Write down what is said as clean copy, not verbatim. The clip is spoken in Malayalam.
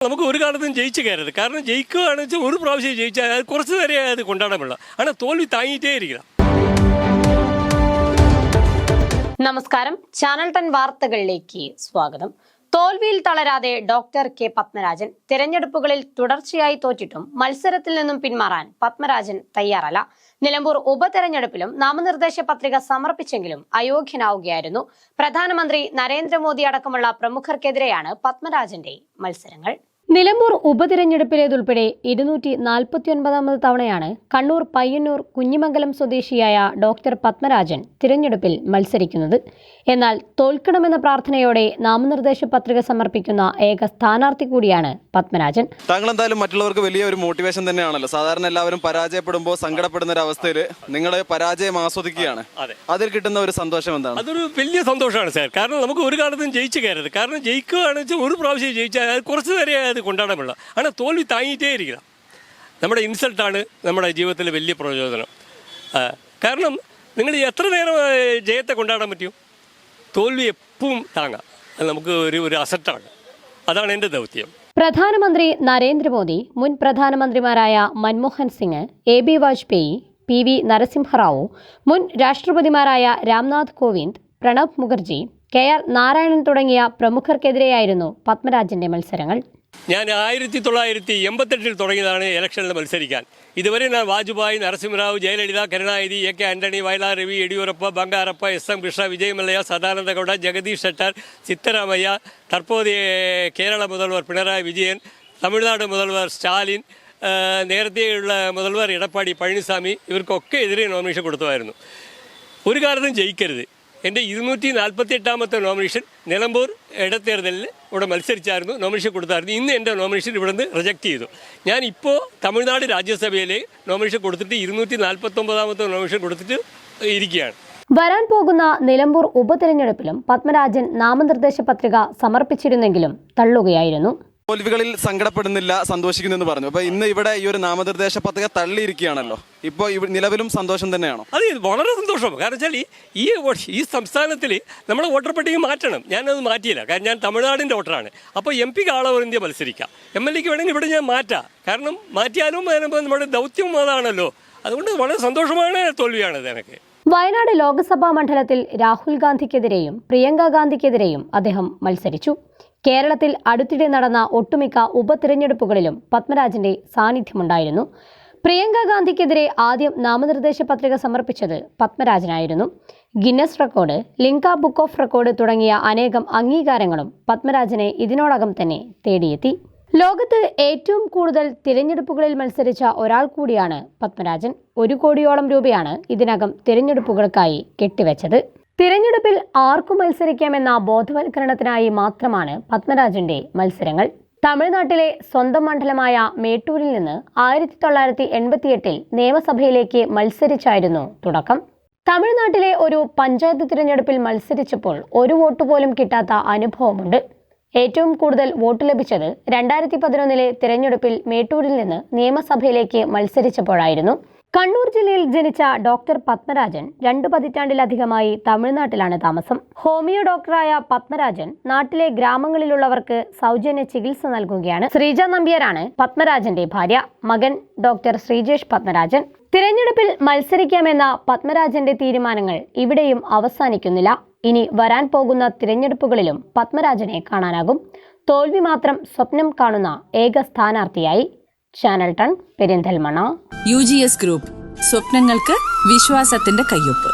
നമുക്ക് ഒരു കാലത്തും ജയിച്ചു കയറരുത്. കാരണം ജയിക്കുകയാണെന്ന് വെച്ചാൽ ഒരു പ്രാവശ്യം ജയിച്ചാൽ അത് കുറച്ച് നേരെ അത് കൊണ്ടാടാൻ പറ്റില്ല. ஆனால் തോൽവി താങ്ങിയിട്ടേ ഇരിക്കണം. നമസ്കാരം, ചാനൽ 10 വാർത്തകളിലേക്ക് സ്വാഗതം. തോൽവിയിൽ തളരാതെ ഡോക്ടർ കെ പത്മരാജൻ. തിരഞ്ഞെടുപ്പുകളിൽ തുടർച്ചയായി തോറ്റിട്ടും മത്സരത്തിൽ നിന്നും പിന്മാറാൻ പത്മരാജൻ തയ്യാറല്ല. നിലമ്പൂർ ഉപതെരഞ്ഞെടുപ്പിലും നാമനിർദ്ദേശ പത്രിക സമർപ്പിച്ചെങ്കിലും അയോഗ്യനാവുകയായിരുന്നു. പ്രധാനമന്ത്രി നരേന്ദ്രമോദി അടക്കമുള്ള പ്രമുഖർക്കെതിരെയാണ് പത്മരാജന്റെ മത്സരങ്ങൾ. നിലമ്പൂർ ഉപതിരഞ്ഞെടുപ്പിലേതുൾപ്പെടെ 249 തവണയാണ് കണ്ണൂർ പയ്യന്നൂർ കുഞ്ഞിമംഗലം സ്വദേശിയായ ഡോക്ടർ പത്മരാജൻ തിരഞ്ഞെടുപ്പിൽ മത്സരിക്കുന്നത്. എന്നാൽ തോൽക്കണമെന്ന പ്രാർത്ഥനയോടെ നാമനിർദ്ദേശ പത്രിക സമർപ്പിക്കുന്ന ഏക സ്ഥാനാർത്ഥി കൂടിയാണ് പത്മരാജൻ. താങ്കൾ എന്തായാലും മറ്റുള്ളവർക്ക് വലിയ ഒരു മോട്ടിവേഷൻ തന്നെയാണല്ലോ. സാധാരണ എല്ലാവരും പരാജയപ്പെടുമ്പോൾ സങ്കടപ്പെടുന്ന ഒരു അവസ്ഥയിൽ നിങ്ങൾ പരാജയം ആസ്വദിക്കുകയാണ്. അതിൽ കിട്ടുന്ന ഒരു സന്തോഷം എന്താണ്? അതൊരു വലിയ സന്തോഷമാണ് സാർ. കാരണം നമുക്ക് ഒരു കാലത്തും ജയിച്ചു കയറരുത്. കാരണം ജയിക്കുകയാണെന്ന് വെച്ചാൽ ഒരു പ്രാവശ്യം ജയിച്ചാൽ അത് കുറച്ച് നേരെ അത് കൊണ്ടാടാൻ പറ്റില്ല. ஆனால் തോൽവി താങ്ങിയിട്ടേ ഇരിക്കണം. നമ്മുടെ ഇൻസൾട്ടാണ് നമ്മുടെ ജീവിതത്തിൽ വലിയ പ്രചോദനം. കാരണം നിങ്ങൾ എത്ര നേരം ജയത്തെ കൊണ്ടാടാൻ പറ്റും? തോൽവി എപ്പോഴും താങ്ങാം. അത് നമുക്ക് ഒരു അസറ്റാണ്. അതാണ് എൻ്റെ ദൗത്യം. പ്രധാനമന്ത്രി നരേന്ദ്രമോദി, മുൻ പ്രധാനമന്ത്രിമാരായ മൻമോഹൻ സിംഗ്, AB വാജ്പേയി, PV നരസിംഹറാവു, മുൻ രാഷ്ട്രപതിമാരായ രാംനാഥ് കോവിന്ദ്, പ്രണബ് മുഖർജി, KR നാരായണൻ തുടങ്ങിയ പ്രമുഖർക്കെതിരെയായിരുന്നു പത്മരാജന്റെ മത്സരങ്ങൾ. ഞാൻ 1988 തുടങ്ങിയതാണ് ഇലക്ഷനിൽ മത്സരിക്കാൻ. ഇതുവരെ ഞാൻ വാജ്പേയി, നരസിംഹറാവു, ജയലളിത, കരുണാനിധി, AK ആന്റണി, വയലാർ രവി, യെഡിയൂരപ്പ, ബംഗാരപ്പ, SM കൃഷ്ണ, വിജയമല്ലയ്യ, സദാനന്ദ ഗൗഡ, ജഗദീഷ് ഷെട്ടാർ, സിത്തരാമയ്യ, തற்போதைய കേരള முதல்வர் പിണറായി വിജയൻ, തമിഴ്നാട് முதல்வர் സ്റ്റാലിൻ, നേരത്തെയുള്ള முதல்வர் എടപ്പാടി പഴനിസ്വാമി, ഇവർക്കൊക്കെ എതിരെ നോമിനേഷൻ കൊടുത്തുമായിരുന്നു. ഒരു കാലത്തും ജയിക്കരുത്. എൻ്റെ 248ാമത്തെ നോമിനേഷൻ നിലമ്പൂർ ഇടത്തേർതലിൽ ഇവിടെ മത്സരിച്ചായിരുന്നു, നോമിനേഷൻ കൊടുത്തായിരുന്നു. ഇന്ന് എൻ്റെ നോമിനേഷൻ ഇവിടെ നിന്ന് റിജക്റ്റ് ചെയ്തു. ഞാനിപ്പോൾ തമിഴ്നാട് രാജ്യസഭയിലെ നോമിനേഷൻ കൊടുത്തിട്ട് 249ാമത്തെ നോമിനേഷൻ കൊടുത്തിട്ട് ഇരിക്കുകയാണ്. വരാൻ പോകുന്ന നിലമ്പൂർ ഉപതെരഞ്ഞെടുപ്പിലും പത്മരാജൻ നാമനിർദ്ദേശ പത്രിക സമർപ്പിച്ചിരുന്നെങ്കിലും തള്ളുകയായിരുന്നു. തോൽവികളിൽ സങ്കടപ്പെടുന്നില്ല, സന്തോഷിക്കുന്നു എന്ന് പറഞ്ഞു. അപ്പോൾ ഇന്ന് ഇവിടെ ഈ ഒരു നാമനിർദ്ദേശ പത്രിക തള്ളിയിരിക്കുകയാണല്ലോ. ഇപ്പോൾ നിലവിലും സന്തോഷം തന്നെയാണോ? അത് വളരെ സന്തോഷം. കാരണം വെച്ചാൽ ഈ സംസ്ഥാനത്തിൽ നമ്മൾ വോട്ടർ പട്ടിക മാറ്റണം. ഞാനത് മാറ്റിയില്ല. കാരണം ഞാൻ തമിഴ്നാടിൻ്റെ വോട്ടറാണ്. അപ്പോൾ MP ആൾ ഓവർ ഇന്ത്യ മത്സരിക്കാം. MLA വേണമെങ്കിൽ ഇവിടെ ഞാൻ മാറ്റാം. കാരണം മാറ്റിയാലും നമ്മുടെ ദൗത്യം അതാണല്ലോ. അതുകൊണ്ട് വളരെ സന്തോഷമാണ്. തോൽവിയാണത് എനിക്ക്. വയനാട് ലോക്സഭാ മണ്ഡലത്തിൽ രാഹുൽ ഗാന്ധിക്കെതിരെയും പ്രിയങ്ക ഗാന്ധിക്കെതിരെയും അദ്ദേഹം മത്സരിച്ചു. കേരളത്തിൽ അടുത്തിടെ നടന്ന ഒട്ടുമിക്ക ഉപതിരഞ്ഞെടുപ്പുകളിലും പത്മരാജന്റെ സാന്നിധ്യമുണ്ടായിരുന്നു. പ്രിയങ്ക ഗാന്ധിക്കെതിരെ ആദ്യം നാമനിർദ്ദേശ പത്രിക സമർപ്പിച്ചത് പത്മരാജനായിരുന്നു. Guinness record, Limca book of record തുടങ്ങിയ അനേകം അംഗീകാരങ്ങളും പത്മരാജനെ ഇതിനോടകം തന്നെ തേടിയെത്തി. ലോകത്ത് ഏറ്റവും കൂടുതൽ തിരഞ്ഞെടുപ്പുകളിൽ മത്സരിച്ച ഒരാൾ കൂടിയാണ് പത്മരാജൻ. 1 കോടിയോളം രൂപയാണ് ഇതിനകം തിരഞ്ഞെടുപ്പുകൾക്കായി കെട്ടിവെച്ചത്. തിരഞ്ഞെടുപ്പിൽ ആർക്കു മത്സരിക്കാമെന്ന ബോധവൽക്കരണത്തിനായി മാത്രമാണ് പത്മരാജന്റെ മത്സരങ്ങൾ. തമിഴ്നാട്ടിലെ സ്വന്തം മണ്ഡലമായ മേട്ടൂരിൽ നിന്ന് 1988 നിയമസഭയിലേക്ക് മത്സരിച്ചായിരുന്നു തുടക്കം. തമിഴ്നാട്ടിലെ ഒരു പഞ്ചായത്ത് തിരഞ്ഞെടുപ്പിൽ മത്സരിച്ചപ്പോൾ 1 വോട്ട് പോലും കിട്ടാത്ത അനുഭവമുണ്ട്. ഏറ്റവും കൂടുതൽ വോട്ട് ലഭിച്ചത് 2011 തിരഞ്ഞെടുപ്പിൽ മേട്ടൂരിൽ നിന്ന് നിയമസഭയിലേക്ക് മത്സരിച്ചപ്പോഴായിരുന്നു. കണ്ണൂർ ജില്ലയിൽ ജനിച്ച ഡോക്ടർ പത്മരാജൻ 2 പതിറ്റാണ്ടിലധികമായി തമിഴ്നാട്ടിലാണ് താമസം. ഹോമിയോ ഡോക്ടറായ പത്മരാജൻ നാട്ടിലെ ഗ്രാമങ്ങളിലുള്ളവർക്ക് സൗജന്യ ചികിത്സ നൽകുകയാണ്. ശ്രീജ നമ്പ്യാരാണ് പത്മരാജന്റെ ഭാര്യ. മകൻ ഡോക്ടർ ശ്രീജേഷ് പത്മരാജൻ. തിരഞ്ഞെടുപ്പിൽ മത്സരിക്കാമെന്ന പത്മരാജന്റെ തീരുമാനങ്ങൾ ഇവിടെയും അവസാനിക്കുന്നില്ല. ഇനി വരാൻ പോകുന്ന തിരഞ്ഞെടുപ്പുകളിലും പത്മരാജനെ കാണാനാകും. തോൽവി മാത്രം സ്വപ്നം കാണുന്ന ഏക സ്ഥാനാർത്ഥിയായി. ചാനൽ 10 പെരിന്തൽമണ്ണ. UGS ഗ്രൂപ്പ്, സ്വപ്നങ്ങൾക്ക് വിശ്വാസത്തിന്റെ കയ്യൊപ്പ്.